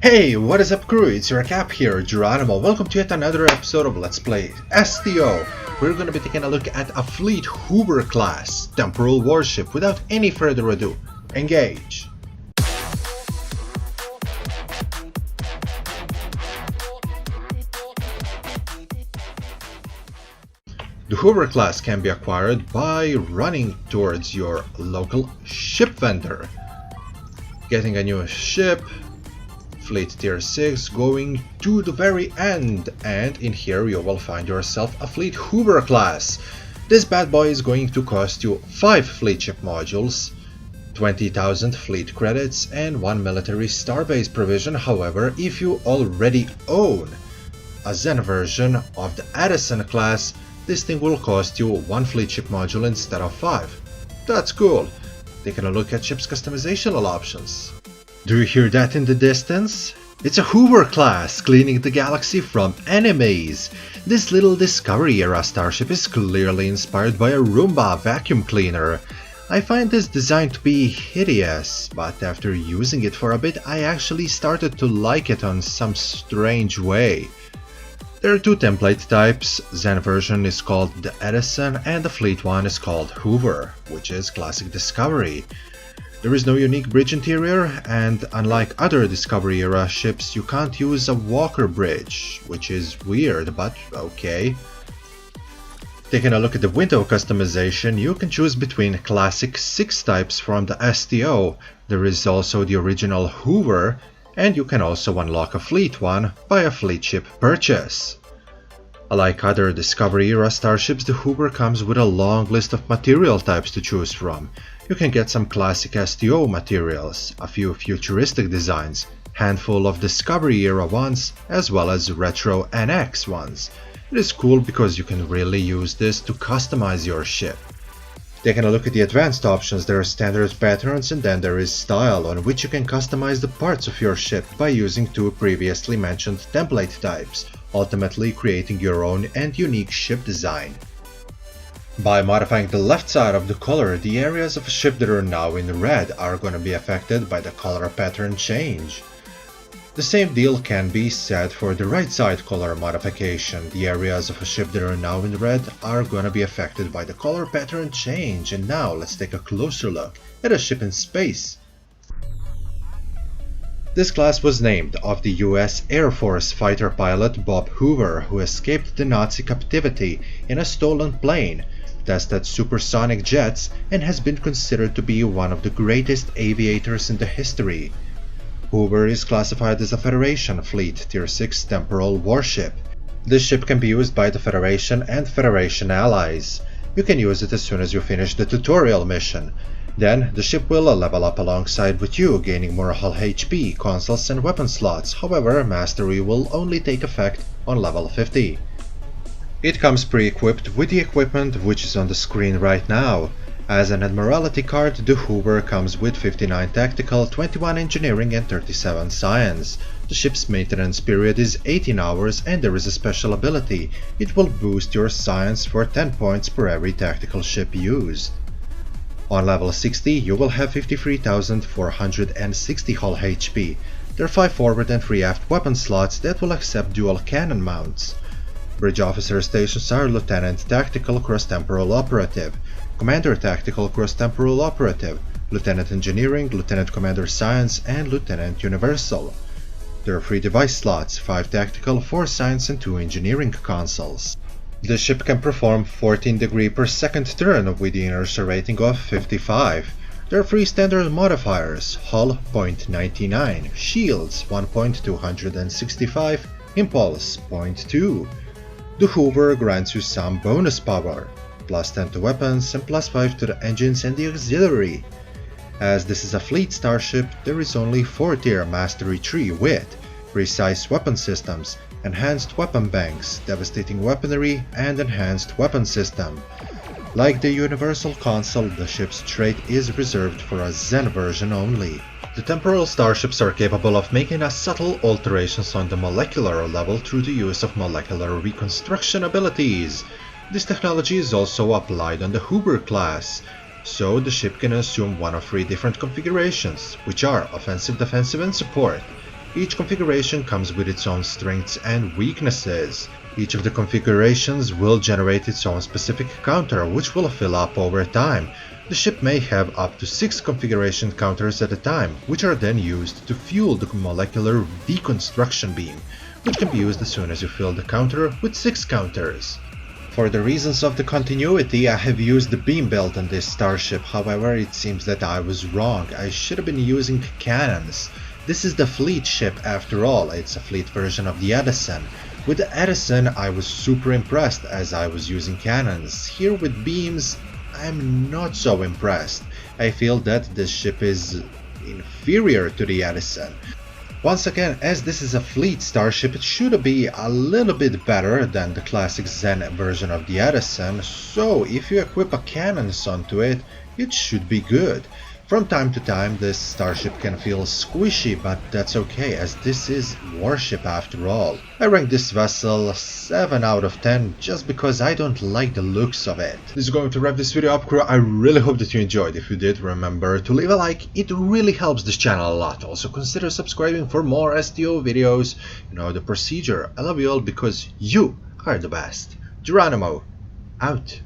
Hey, what is up crew? It's your Cap here, Geronimo. Welcome to yet another episode of Let's Play STO. We're going to be taking a look at a Fleet Hoover class Temporal Warship. Without any further ado, engage. The Hoover class can be acquired by running towards your local ship vendor, getting a new ship, Fleet Tier 6, going to the very end, and in here you will find yourself a Fleet Hoover class. This bad boy is going to cost you 5 fleet ship modules, 20,000 fleet credits, and 1 military starbase provision. However, if you already own a Zen version of the Edison class, this thing will cost you 1 fleet ship module instead of 5. That's cool. Taking a look at ship's customizational options. Do you hear that in the distance? It's a Hoover class cleaning the galaxy from enemies. This little Discovery era starship is clearly inspired by a Roomba vacuum cleaner. I find this design to be hideous, but after using it for a bit I actually started to like it on some strange way. There are 2 template types. Zen version is called the Edison and the Fleet one is called Hoover, which is classic Discovery. There is no unique bridge interior, and unlike other Discovery era ships, you can't use a walker bridge, which is weird, but okay. Taking a look at the window customization, you can choose between classic 6 types from the STO. There is also the original Hoover, and you can also unlock a fleet one by a fleet ship purchase. Like other Discovery era starships, the Hoover comes with a long list of material types to choose from. You can get some classic STO materials, a few futuristic designs, handful of Discovery era ones, as well as retro NX ones. It is cool because you can really use this to customize your ship. Taking a look at the advanced options, there are standard patterns and then there is style, on which you can customize the parts of your ship by using 2 previously mentioned template types, ultimately creating your own and unique ship design. By modifying the left side of the color, the areas of a ship that are now in red are going to be affected by the color pattern change. The same deal can be said for the right side color modification. The areas of a ship that are now in red are going to be affected by the color pattern change. And now let's take a closer look at a ship in space. This class was named after the US Air Force fighter pilot Bob Hoover, who escaped the Nazi captivity in a stolen plane, tested supersonic jets, and has been considered to be one of the greatest aviators in the history. Hoover is classified as a Federation Fleet Tier 6 Temporal Warship. This ship can be used by the Federation and Federation allies. You can use it as soon as you finish the tutorial mission. Then, the ship will level up alongside with you, gaining more hull HP, consoles and weapon slots. However, mastery will only take effect on level 50. It comes pre-equipped with the equipment which is on the screen right now. As an Admiralty card, the Hoover comes with 59 Tactical, 21 Engineering and 37 Science. The ship's maintenance period is 18 hours and there is a special ability. It will boost your Science for 10 points per every tactical ship used. On level 60, you will have 53,460 hull HP. There are 5 forward and 3 aft weapon slots that will accept dual cannon mounts. Bridge officer stations are Lieutenant Tactical Cross-Temporal Operative, Commander Tactical Cross-Temporal Operative, Lieutenant Engineering, Lieutenant Commander Science, and Lieutenant Universal. There are 3 device slots, 5 Tactical, 4 Science, and 2 Engineering consoles. The ship can perform 14 degree per second turn with the inertia rating of 55. There are 3 standard modifiers, hull 0.99, shields 1.265, impulse 0.2. The Hoover grants you some bonus power, plus 10 to weapons and plus 5 to the engines and the auxiliary. As this is a fleet starship, there is only 4-tier mastery tree with precise weapon systems, enhanced weapon banks, devastating weaponry, and enhanced weapon system. Like the Universal console, the ship's trait is reserved for a Zen version only. The temporal starships are capable of making subtle alterations on the molecular level through the use of molecular reconstruction abilities. This technology is also applied on the Hoover class, so the ship can assume one of 3 different configurations, which are offensive, defensive, and support. Each configuration comes with its own strengths and weaknesses. Each of the configurations will generate its own specific counter, which will fill up over time. The ship may have up to 6 configuration counters at a time, which are then used to fuel the molecular deconstruction beam, which can be used as soon as you fill the counter with 6 counters. For the reasons of the continuity, I have used the beam belt on this starship, however it seems that I was wrong. I should have been using cannons. This is the fleet ship after all, it's a fleet version of the Edison. With the Edison I was super impressed as I was using cannons. Here with beams I'm not so impressed. I feel that this ship is inferior to the Edison. Once again, as this is a fleet starship, it should be a little bit better than the classic Zen version of the Edison, so if you equip a cannons onto it, it should be good. From time to time this starship can feel squishy, but that's okay as this is warship after all. I rank this vessel 7 out of 10 just because I don't like the looks of it. This is going to wrap this video up, crew. I really hope that you enjoyed. If you did, remember to leave a like, it really helps this channel a lot. Also consider subscribing for more STO videos. You know the procedure. I love you all because you are the best. Geronimo, out.